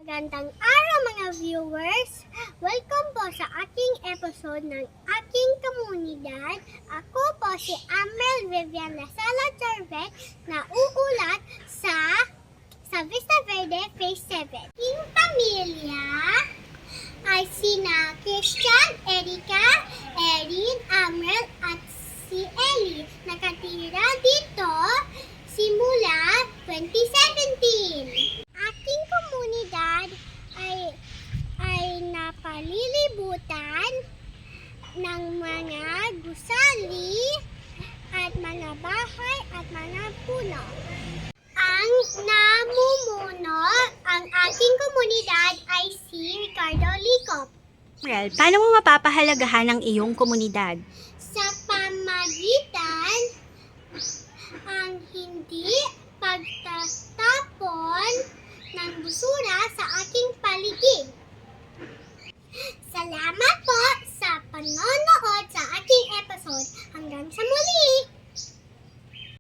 Magandang araw mga viewers! Welcome po sa aking episode ng aking komunidad. Ako po si Amel Viviana Sala Charvet na uulat sa Vista Verde Phase 7. Aking pamilya ay sina Christian, Erica, Erin, Amel at si Ellie. Nakatira dito simula 2017. Aking komunidad ay napalilibutan ng mga gusali at mga bahay at mga puno. Ang namumuno ang aking komunidad ay si Ricardo Licop. Well, paano mo mapapahalagahan ang iyong komunidad? Sa pamagitan ang hindi pagtatapon ng busura sa